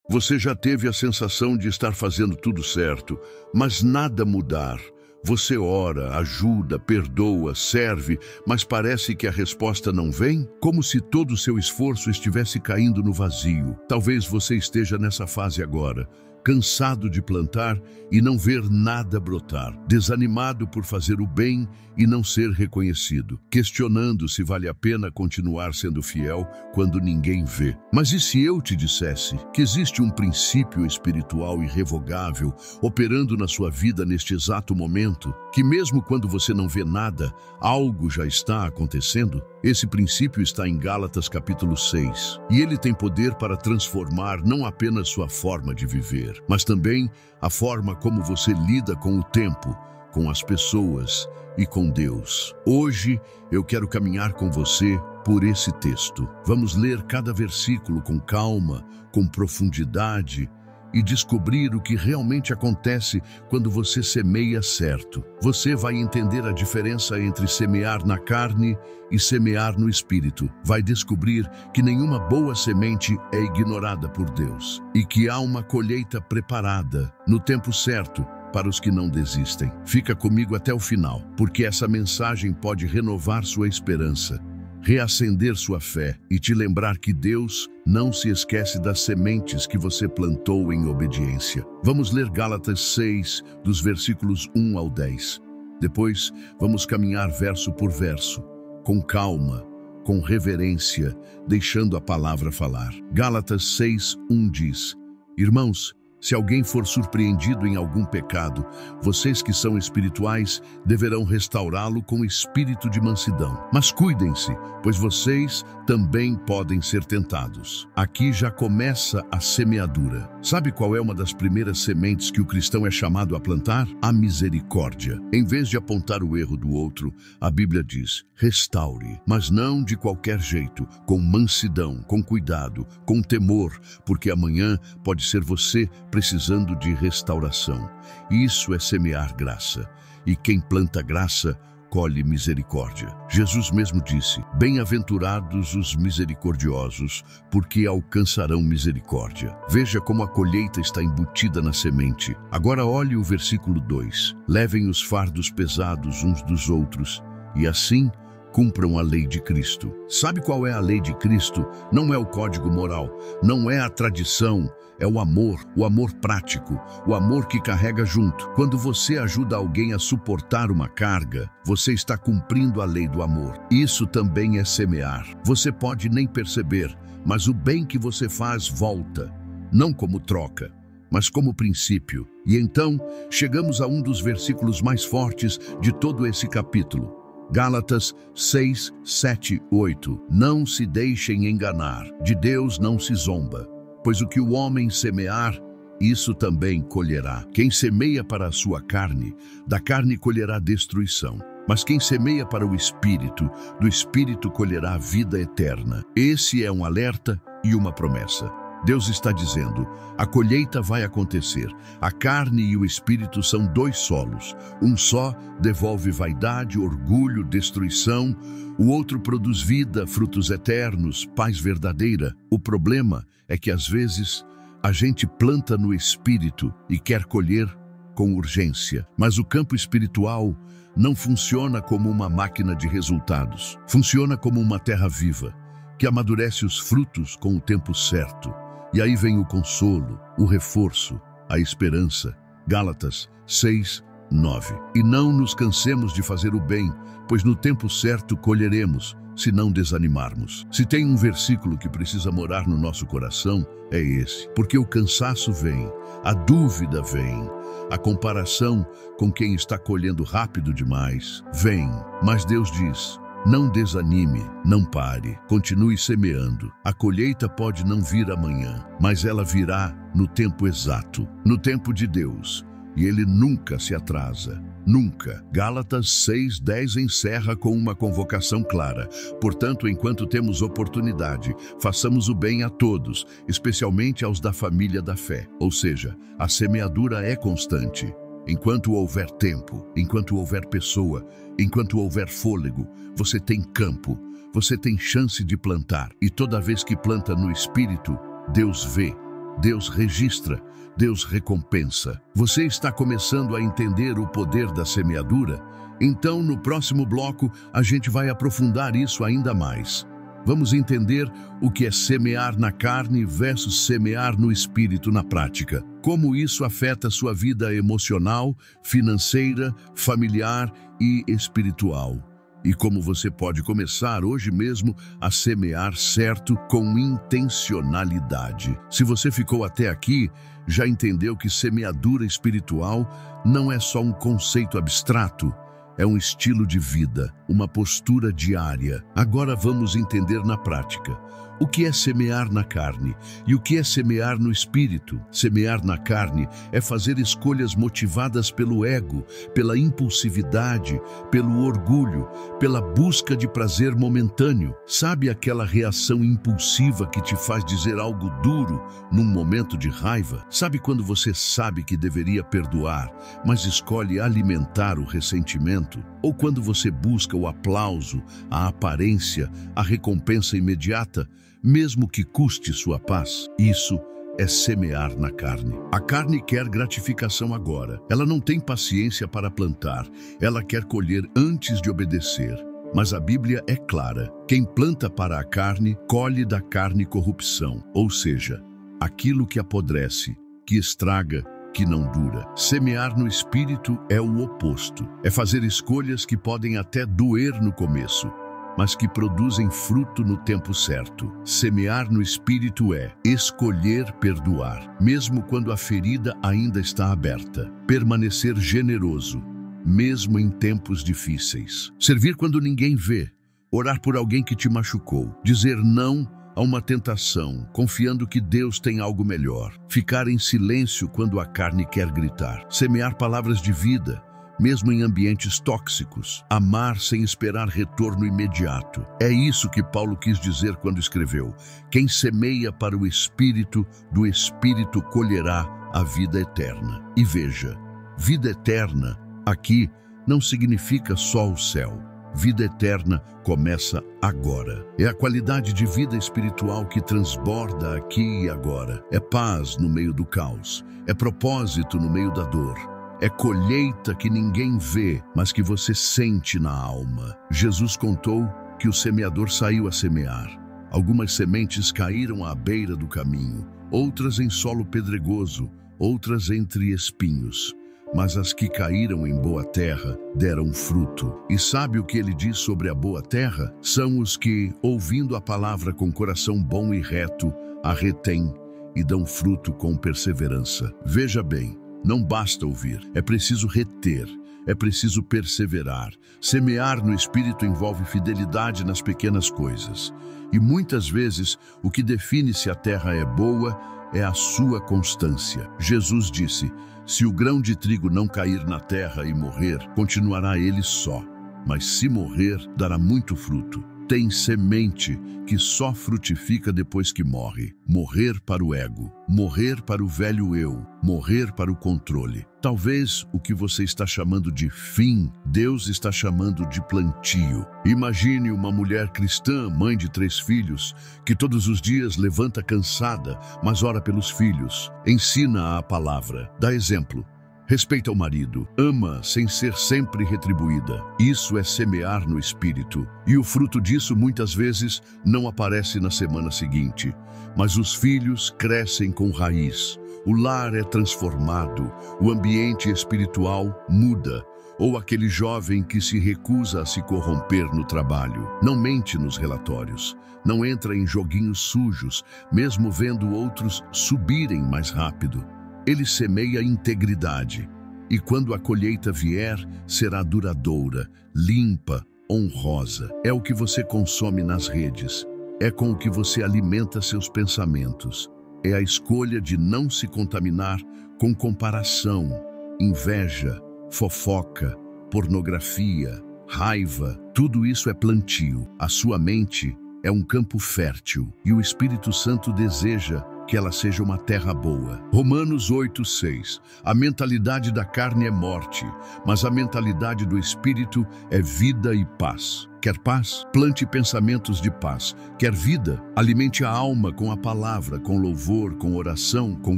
Você já teve a sensação de estar fazendo tudo certo, mas nada mudar. Você ora, ajuda, perdoa, serve, mas parece que a resposta não vem? Como se todo o seu esforço estivesse caindo no vazio. Talvez você esteja nessa fase agora, cansado de plantar e não ver nada brotar, desanimado por fazer o bem e não ser reconhecido, questionando se vale a pena continuar sendo fiel quando ninguém vê. Mas e se eu te dissesse que existe um princípio espiritual irrevogável operando na sua vida neste exato momento, que mesmo quando você não vê nada, algo já está acontecendo? Esse princípio está em Gálatas capítulo 6, e ele tem poder para transformar não apenas sua forma de viver, mas também a forma como você lida com o tempo, com as pessoas e com Deus. Hoje eu quero caminhar com você por esse texto. Vamos ler cada versículo com calma, com profundidade e descobrir o que realmente acontece quando você semeia certo. Você vai entender a diferença entre semear na carne e semear no espírito. Vai descobrir que nenhuma boa semente é ignorada por Deus e que há uma colheita preparada no tempo certo para os que não desistem. Fica comigo até o final, porque essa mensagem pode renovar sua esperança, reacender sua fé e te lembrar que Deus não se esquece das sementes que você plantou em obediência. Vamos ler Gálatas 6, dos versículos 1 ao 10. Depois, vamos caminhar verso por verso, com calma, com reverência, deixando a palavra falar. Gálatas 6, 1 diz: Irmãos, se alguém for surpreendido em algum pecado, vocês que são espirituais deverão restaurá-lo com espírito de mansidão. Mas cuidem-se, pois vocês também podem ser tentados. Aqui já começa a semeadura. Sabe qual é uma das primeiras sementes que o cristão é chamado a plantar? A misericórdia. Em vez de apontar o erro do outro, a Bíblia diz: restaure, mas não de qualquer jeito, com mansidão, com cuidado, com temor, porque amanhã pode ser você precisando de restauração. Isso é semear graça. E quem planta graça, colhe misericórdia. Jesus mesmo disse: bem-aventurados os misericordiosos, porque alcançarão misericórdia. Veja como a colheita está embutida na semente. Agora olhe o versículo 2. Levem os fardos pesados uns dos outros, e assim cumpram a lei de Cristo. Sabe qual é a lei de Cristo? Não é o código moral, não é a tradição, é o amor prático, o amor que carrega junto. Quando você ajuda alguém a suportar uma carga, você está cumprindo a lei do amor. Isso também é semear. Você pode nem perceber, mas o bem que você faz volta, não como troca, mas como princípio. E então, chegamos a um dos versículos mais fortes de todo esse capítulo. Gálatas 6, 7, 8. Não se deixem enganar, de Deus não se zomba, pois o que o homem semear, isso também colherá. Quem semeia para a sua carne, da carne colherá destruição. Mas quem semeia para o Espírito, do Espírito colherá a vida eterna. Esse é um alerta e uma promessa. Deus está dizendo: a colheita vai acontecer. A carne e o espírito são dois solos. Um só devolve vaidade, orgulho, destruição. O outro produz vida, frutos eternos, paz verdadeira. O problema é que às vezes a gente planta no espírito e quer colher com urgência. Mas o campo espiritual não funciona como uma máquina de resultados. Funciona como uma terra viva, que amadurece os frutos com o tempo certo. E aí vem o consolo, o reforço, a esperança. Gálatas 6, 9. E não nos cansemos de fazer o bem, pois no tempo certo colheremos, se não desanimarmos. Se tem um versículo que precisa morar no nosso coração, é esse. Porque o cansaço vem, a dúvida vem, a comparação com quem está colhendo rápido demais vem. Mas Deus diz: não desanime, não pare, continue semeando. A colheita pode não vir amanhã, mas ela virá no tempo exato, no tempo de Deus. E Ele nunca se atrasa, nunca. Gálatas 6:10 encerra com uma convocação clara. Portanto, enquanto temos oportunidade, façamos o bem a todos, especialmente aos da família da fé. Ou seja, a semeadura é constante. Enquanto houver tempo, enquanto houver pessoa, enquanto houver fôlego, você tem campo, você tem chance de plantar. E toda vez que planta no Espírito, Deus vê, Deus registra, Deus recompensa. Você está começando a entender o poder da semeadura? Então, no próximo bloco, a gente vai aprofundar isso ainda mais. Vamos entender o que é semear na carne versus semear no espírito na prática. Como isso afeta sua vida emocional, financeira, familiar e espiritual. E como você pode começar hoje mesmo a semear certo com intencionalidade. Se você ficou até aqui, já entendeu que semeadura espiritual não é só um conceito abstrato, é um estilo de vida, uma postura diária. Agora vamos entender na prática. O que é semear na carne e o que é semear no espírito? Semear na carne é fazer escolhas motivadas pelo ego, pela impulsividade, pelo orgulho, pela busca de prazer momentâneo. Sabe aquela reação impulsiva que te faz dizer algo duro num momento de raiva? Sabe quando você sabe que deveria perdoar, mas escolhe alimentar o ressentimento? Ou quando você busca o aplauso, a aparência, a recompensa imediata, mesmo que custe sua paz? Isso é semear na carne. A carne quer gratificação agora. Ela não tem paciência para plantar. Ela quer colher antes de obedecer. Mas a Bíblia é clara. Quem planta para a carne, colhe da carne corrupção. Ou seja, aquilo que apodrece, que estraga, que não dura. Semear no espírito é o oposto. É fazer escolhas que podem até doer no começo, mas que produzem fruto no tempo certo. Semear no espírito é escolher perdoar, mesmo quando a ferida ainda está aberta. Permanecer generoso, mesmo em tempos difíceis. Servir quando ninguém vê. Orar por alguém que te machucou. Dizer não a uma tentação, confiando que Deus tem algo melhor. Ficar em silêncio quando a carne quer gritar. Semear palavras de vida, mesmo em ambientes tóxicos. Amar sem esperar retorno imediato. É isso que Paulo quis dizer quando escreveu: quem semeia para o Espírito, do Espírito colherá a vida eterna. E veja, vida eterna aqui não significa só o céu. Vida eterna começa agora. É a qualidade de vida espiritual que transborda aqui e agora. É paz no meio do caos. É propósito no meio da dor. É colheita que ninguém vê, mas que você sente na alma. Jesus contou que o semeador saiu a semear. Algumas sementes caíram à beira do caminho, outras em solo pedregoso, outras entre espinhos. Mas as que caíram em boa terra deram fruto. E sabe o que ele diz sobre a boa terra? São os que, ouvindo a palavra com coração bom e reto, a retêm e dão fruto com perseverança. Veja bem, não basta ouvir, é preciso reter, é preciso perseverar. Semear no Espírito envolve fidelidade nas pequenas coisas. E muitas vezes o que define se a terra é boa é a sua constância. Jesus disse: se o grão de trigo não cair na terra e morrer, continuará ele só. Mas se morrer, dará muito fruto. Tem semente que só frutifica depois que morre. Morrer para o ego, morrer para o velho eu, morrer para o controle. Talvez o que você está chamando de fim, Deus está chamando de plantio. Imagine uma mulher cristã, mãe de 3 filhos, que todos os dias levanta cansada, mas ora pelos filhos, ensina a palavra, dá exemplo. Respeita o marido, ama sem ser sempre retribuída. Isso é semear no espírito. E o fruto disso muitas vezes não aparece na semana seguinte. Mas os filhos crescem com raiz. O lar é transformado, o ambiente espiritual muda. Ou aquele jovem que se recusa a se corromper no trabalho. Não mente nos relatórios. Não entra em joguinhos sujos, mesmo vendo outros subirem mais rápido. Ele semeia integridade, e quando a colheita vier, será duradoura, limpa, honrosa. É o que você consome nas redes, é com o que você alimenta seus pensamentos. É a escolha de não se contaminar com comparação, inveja, fofoca, pornografia, raiva. Tudo isso é plantio. A sua mente é um campo fértil, e o Espírito Santo deseja que ela seja uma terra boa. Romanos 8:6. A mentalidade da carne é morte, mas a mentalidade do espírito é vida e paz. Quer paz? Plante pensamentos de paz. Quer vida? Alimente a alma com a palavra, com louvor, com oração, com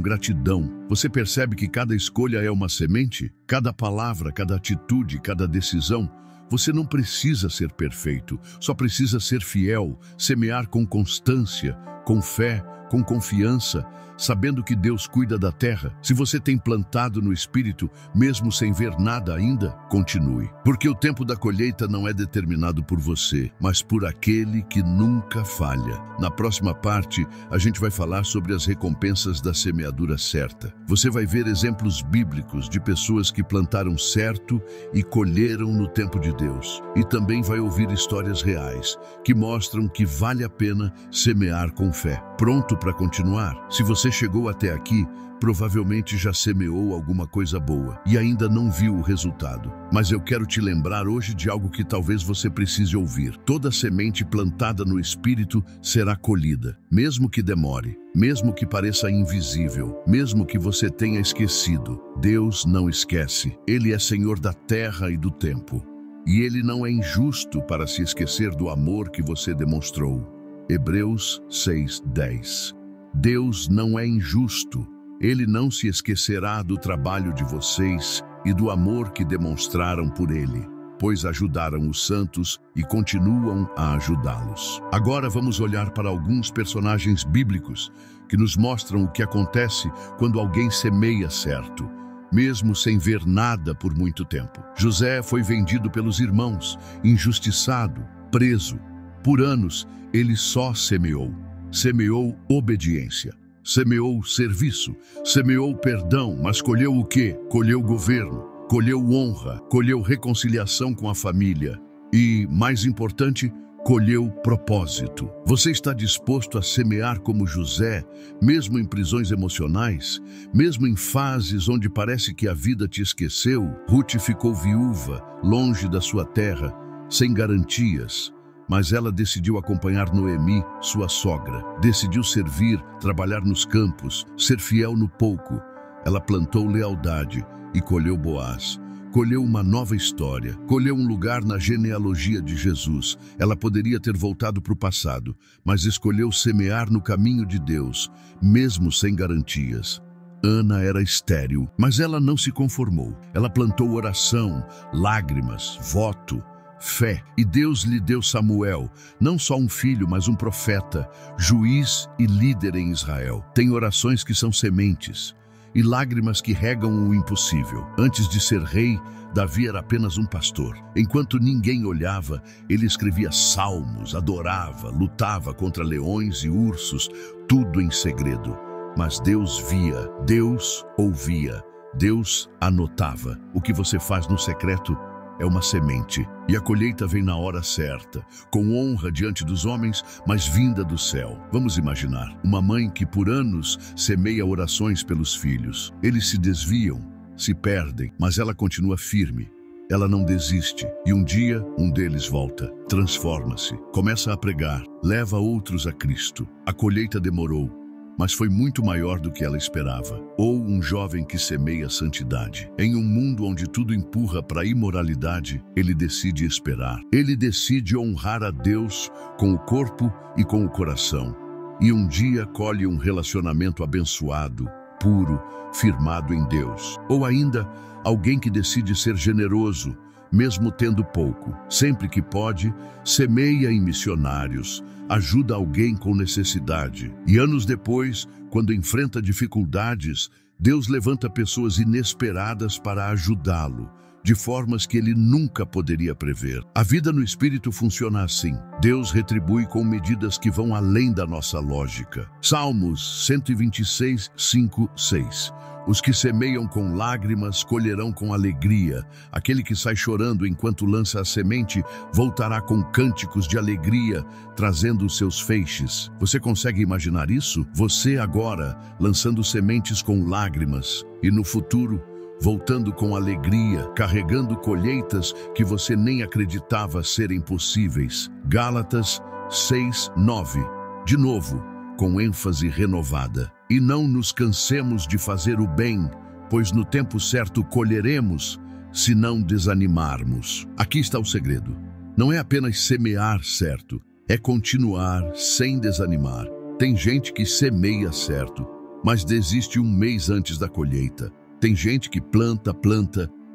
gratidão. Você percebe que cada escolha é uma semente? Cada palavra, cada atitude, cada decisão. Você não precisa ser perfeito, só precisa ser fiel, semear com constância, com fé, com confiança, sabendo que Deus cuida da terra. Se você tem plantado no Espírito, mesmo sem ver nada ainda, continue. Porque o tempo da colheita não é determinado por você, mas por aquele que nunca falha. Na próxima parte, a gente vai falar sobre as recompensas da semeadura certa. Você vai ver exemplos bíblicos de pessoas que plantaram certo e colheram no tempo de Deus. E também vai ouvir histórias reais, que mostram que vale a pena semear com fé. Pronto para continuar? Se você chegou até aqui, provavelmente já semeou alguma coisa boa e ainda não viu o resultado. Mas eu quero te lembrar hoje de algo que talvez você precise ouvir. Toda semente plantada no Espírito será colhida, mesmo que demore, mesmo que pareça invisível, mesmo que você tenha esquecido. Deus não esquece. Ele é Senhor da terra e do tempo. E Ele não é injusto para se esquecer do amor que você demonstrou. Hebreus 6:10. Deus não é injusto. Ele não se esquecerá do trabalho de vocês e do amor que demonstraram por Ele, pois ajudaram os santos e continuam a ajudá-los. Agora vamos olhar para alguns personagens bíblicos que nos mostram o que acontece quando alguém semeia certo, mesmo sem ver nada por muito tempo. José foi vendido pelos irmãos, injustiçado, preso. Por anos, ele só semeou. Semeou obediência, semeou serviço, semeou perdão, mas colheu o quê? Colheu governo, colheu honra, colheu reconciliação com a família e, mais importante, colheu propósito. Você está disposto a semear como José, mesmo em prisões emocionais, mesmo em fases onde parece que a vida te esqueceu? Ruth ficou viúva, longe da sua terra, sem garantias. Mas ela decidiu acompanhar Noemi, sua sogra. Decidiu servir, trabalhar nos campos, ser fiel no pouco. Ela plantou lealdade e colheu Boaz. Colheu uma nova história, colheu um lugar na genealogia de Jesus. Ela poderia ter voltado para o passado, mas escolheu semear no caminho de Deus, mesmo sem garantias. Ana era estéril, mas ela não se conformou. Ela plantou oração, lágrimas, voto, fé, e Deus lhe deu Samuel, não só um filho, mas um profeta, juiz e líder em Israel. Tem orações que são sementes e lágrimas que regam o impossível. Antes de ser rei, Davi era apenas um pastor. Enquanto ninguém olhava, ele escrevia salmos, adorava, lutava contra leões e ursos, tudo em segredo. Mas Deus via, Deus ouvia, Deus anotava. O que você faz no secreto é uma semente, e a colheita vem na hora certa, com honra diante dos homens, mas vinda do céu. Vamos imaginar uma mãe que por anos semeia orações pelos filhos. Eles se desviam, se perdem, mas ela continua firme. Ela não desiste, e um dia um deles volta, transforma-se, começa a pregar, leva outros a Cristo. A colheita demorou, mas foi muito maior do que ela esperava. Ou um jovem que semeia santidade. Em um mundo onde tudo empurra para a imoralidade, ele decide esperar. Ele decide honrar a Deus com o corpo e com o coração. E um dia colhe um relacionamento abençoado, puro, firmado em Deus. Ou ainda, alguém que decide ser generoso, mesmo tendo pouco. Sempre que pode, semeia em missionários, ajuda alguém com necessidade. E anos depois, quando enfrenta dificuldades, Deus levanta pessoas inesperadas para ajudá-lo, de formas que ele nunca poderia prever. A vida no Espírito funciona assim. Deus retribui com medidas que vão além da nossa lógica. Salmos 126, 5, 6. Os que semeiam com lágrimas colherão com alegria. Aquele que sai chorando enquanto lança a semente voltará com cânticos de alegria, trazendo os seus feixes. Você consegue imaginar isso? Você agora lançando sementes com lágrimas e no futuro voltando com alegria, carregando colheitas que você nem acreditava serem possíveis. Gálatas 6, 9. De novo, com ênfase renovada. E não nos cansemos de fazer o bem, pois no tempo certo colheremos, se não desanimarmos. Aqui está o segredo. Não é apenas semear certo, é continuar sem desanimar. Tem gente que semeia certo, mas desiste um mês antes da colheita. Tem gente que planta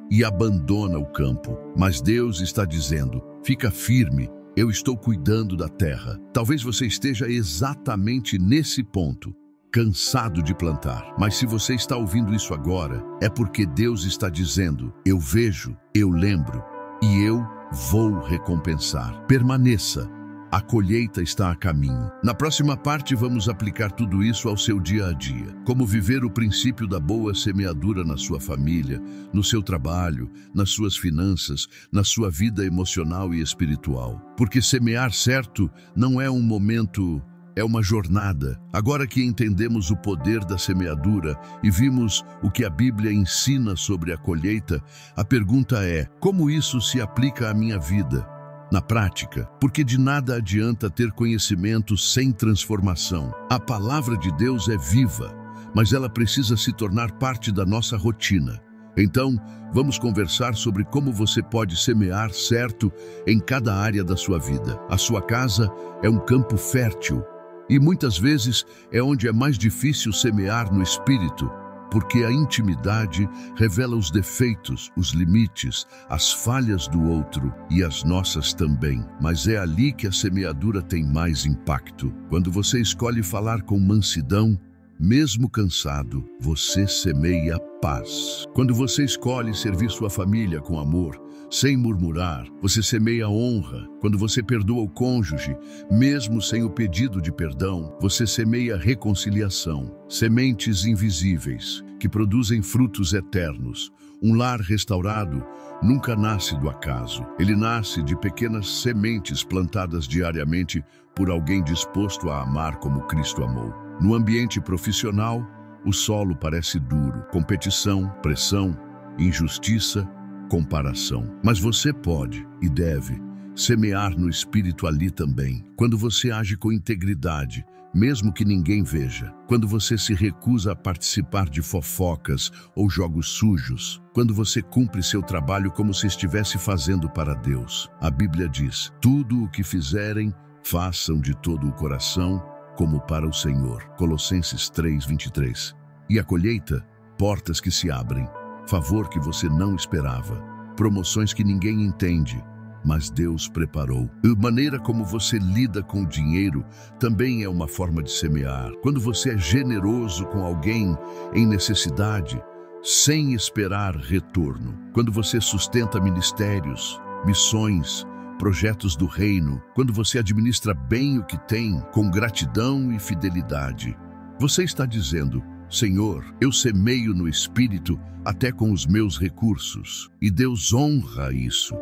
e abandona o campo. Mas Deus está dizendo: fica firme, eu estou cuidando da terra. Talvez você esteja exatamente nesse ponto, cansado de plantar. Mas se você está ouvindo isso agora, é porque Deus está dizendo: eu vejo, eu lembro e eu vou recompensar. Permaneça. A colheita está a caminho. Na próxima parte vamos aplicar tudo isso ao seu dia a dia. Como viver o princípio da boa semeadura na sua família, no seu trabalho, nas suas finanças, na sua vida emocional e espiritual. Porque semear certo não é um momento, é uma jornada. Agora que entendemos o poder da semeadura e vimos o que a Bíblia ensina sobre a colheita, a pergunta é: como isso se aplica à minha vida? Na prática, porque de nada adianta ter conhecimento sem transformação. A palavra de Deus é viva, mas ela precisa se tornar parte da nossa rotina. Então, vamos conversar sobre como você pode semear certo em cada área da sua vida. A sua casa é um campo fértil e muitas vezes é onde é mais difícil semear no espírito, porque a intimidade revela os defeitos, os limites, as falhas do outro e as nossas também. Mas é ali que a semeadura tem mais impacto. Quando você escolhe falar com mansidão, mesmo cansado, você semeia paz. Quando você escolhe servir sua família com amor, sem murmurar, você semeia honra. Quando você perdoa o cônjuge, mesmo sem o pedido de perdão, você semeia reconciliação. Sementes invisíveis, que produzem frutos eternos. Um lar restaurado nunca nasce do acaso. Ele nasce de pequenas sementes plantadas diariamente por alguém disposto a amar como Cristo amou. No ambiente profissional, o solo parece duro. Competição, pressão, injustiça, comparação. Mas você pode e deve semear no espírito ali também. Quando você age com integridade, mesmo que ninguém veja. Quando você se recusa a participar de fofocas ou jogos sujos. Quando você cumpre seu trabalho como se estivesse fazendo para Deus. A Bíblia diz: tudo o que fizerem, façam de todo o coração, como para o Senhor. Colossenses 3:23. E a colheita? Portas que se abrem, favor que você não esperava, promoções que ninguém entende, mas Deus preparou. A maneira como você lida com o dinheiro também é uma forma de semear. Quando você é generoso com alguém em necessidade, sem esperar retorno. Quando você sustenta ministérios, missões, projetos do reino. Quando você administra bem o que tem, com gratidão e fidelidade. Você está dizendo: Senhor, eu semeio no Espírito até com os meus recursos. E Deus honra isso.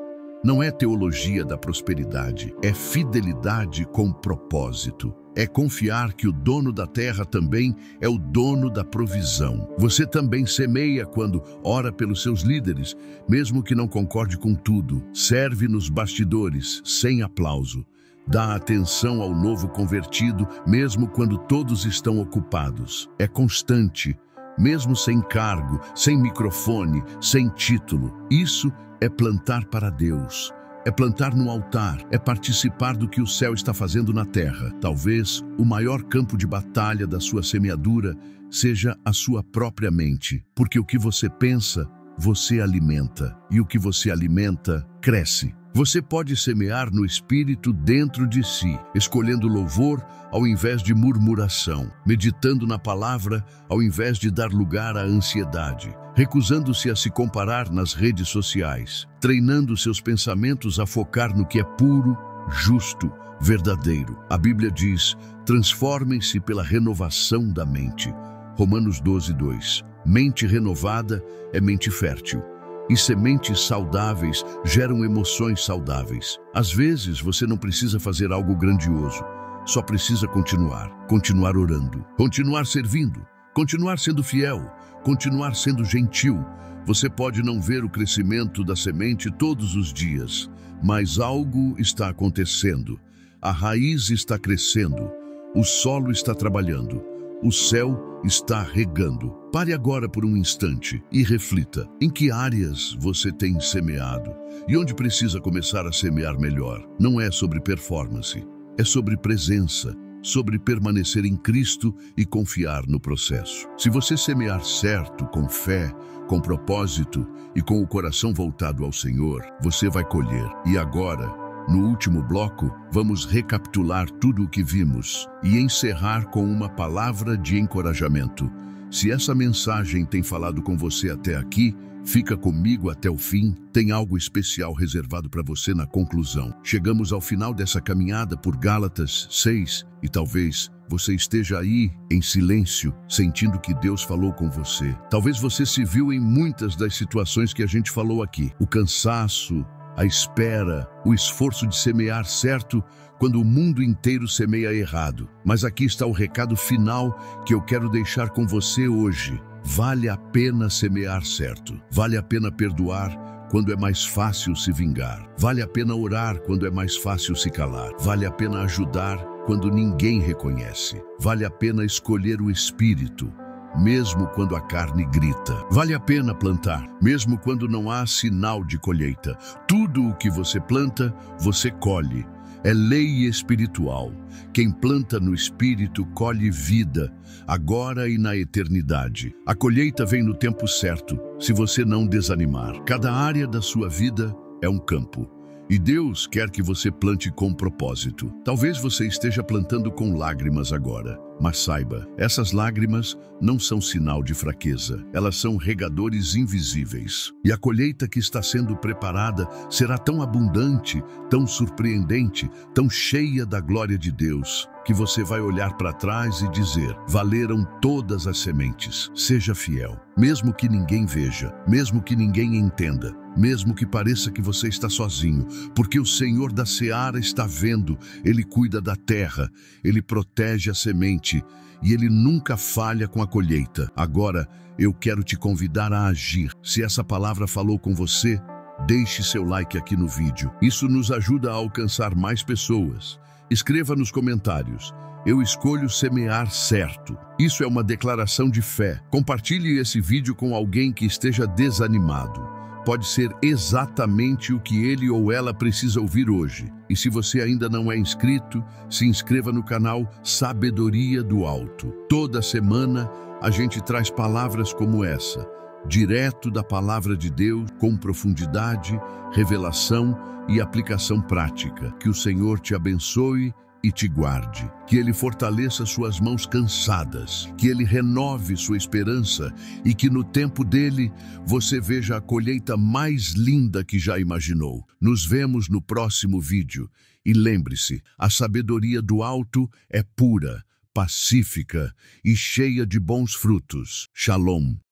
Não é teologia da prosperidade, é fidelidade com propósito. É confiar que o dono da terra também é o dono da provisão. Você também semeia quando ora pelos seus líderes, mesmo que não concorde com tudo. Serve nos bastidores, sem aplauso. Dá atenção ao novo convertido, mesmo quando todos estão ocupados. É constante, mesmo sem cargo, sem microfone, sem título. Isso é plantar para Deus. É plantar no altar, é participar do que o céu está fazendo na terra. Talvez o maior campo de batalha da sua semeadura seja a sua própria mente, porque o que você pensa, você alimenta, e o que você alimenta, cresce. Você pode semear no Espírito dentro de si, escolhendo louvor ao invés de murmuração, meditando na palavra ao invés de dar lugar à ansiedade, recusando-se a se comparar nas redes sociais, treinando seus pensamentos a focar no que é puro, justo, verdadeiro. A Bíblia diz: transformem-se pela renovação da mente. Romanos 12:2. Mente renovada é mente fértil. E sementes saudáveis geram emoções saudáveis. Às vezes você não precisa fazer algo grandioso, só precisa continuar orando, continuar servindo, continuar sendo fiel, continuar sendo gentil. Você pode não ver o crescimento da semente todos os dias, mas algo está acontecendo. A raiz está crescendo, o solo está trabalhando, O céu está regando. Pare agora por um instante e reflita em que áreas você tem semeado e onde precisa começar a semear melhor. Não é sobre performance, é sobre presença, sobre permanecer em Cristo e confiar no processo. Se você semear certo, com fé, com propósito e com o coração voltado ao Senhor, você vai colher. E agora, no último bloco, vamos recapitular tudo o que vimos e encerrar com uma palavra de encorajamento. Se essa mensagem tem falado com você até aqui, fica comigo até o fim. Tem algo especial reservado para você na conclusão. Chegamos ao final dessa caminhada por Gálatas 6 e talvez você esteja aí em silêncio, sentindo que Deus falou com você. Talvez você se viu em muitas das situações que a gente falou aqui. O cansaço, a espera, o esforço de semear certo quando o mundo inteiro semeia errado. Mas aqui está o recado final que eu quero deixar com você hoje. Vale a pena semear certo. Vale a pena perdoar quando é mais fácil se vingar. Vale a pena orar quando é mais fácil se calar. Vale a pena ajudar quando ninguém reconhece. Vale a pena escolher o espírito, mesmo quando a carne grita. Vale a pena plantar, mesmo quando não há sinal de colheita. Tudo o que você planta, você colhe. É lei espiritual. Quem planta no espírito colhe vida, agora e na eternidade. A colheita vem no tempo certo, se você não desanimar. Cada área da sua vida é um campo. E Deus quer que você plante com propósito. Talvez você esteja plantando com lágrimas agora, mas saiba, essas lágrimas não são sinal de fraqueza. Elas são regadores invisíveis. E a colheita que está sendo preparada será tão abundante, tão surpreendente, tão cheia da glória de Deus, que você vai olhar para trás e dizer: valeram todas as sementes. Seja fiel, mesmo que ninguém veja, mesmo que ninguém entenda, mesmo que pareça que você está sozinho, porque o Senhor da seara está vendo. Ele cuida da terra, Ele protege a semente e Ele nunca falha com a colheita. Agora, eu quero te convidar a agir. Se essa palavra falou com você, deixe seu like aqui no vídeo. Isso nos ajuda a alcançar mais pessoas. Escreva nos comentários: eu escolho semear certo. Isso é uma declaração de fé. Compartilhe esse vídeo com alguém que esteja desanimado. Pode ser exatamente o que ele ou ela precisa ouvir hoje. E se você ainda não é inscrito, se inscreva no canal Sabedoria do Alto. Toda semana a gente traz palavras como essa, direto da palavra de Deus, com profundidade, revelação e aplicação prática. Que o Senhor te abençoe e te guarde, que Ele fortaleça suas mãos cansadas, que Ele renove sua esperança e que no tempo dele você veja a colheita mais linda que já imaginou. Nos vemos no próximo vídeo e lembre-se, a sabedoria do alto é pura, pacífica e cheia de bons frutos. Shalom.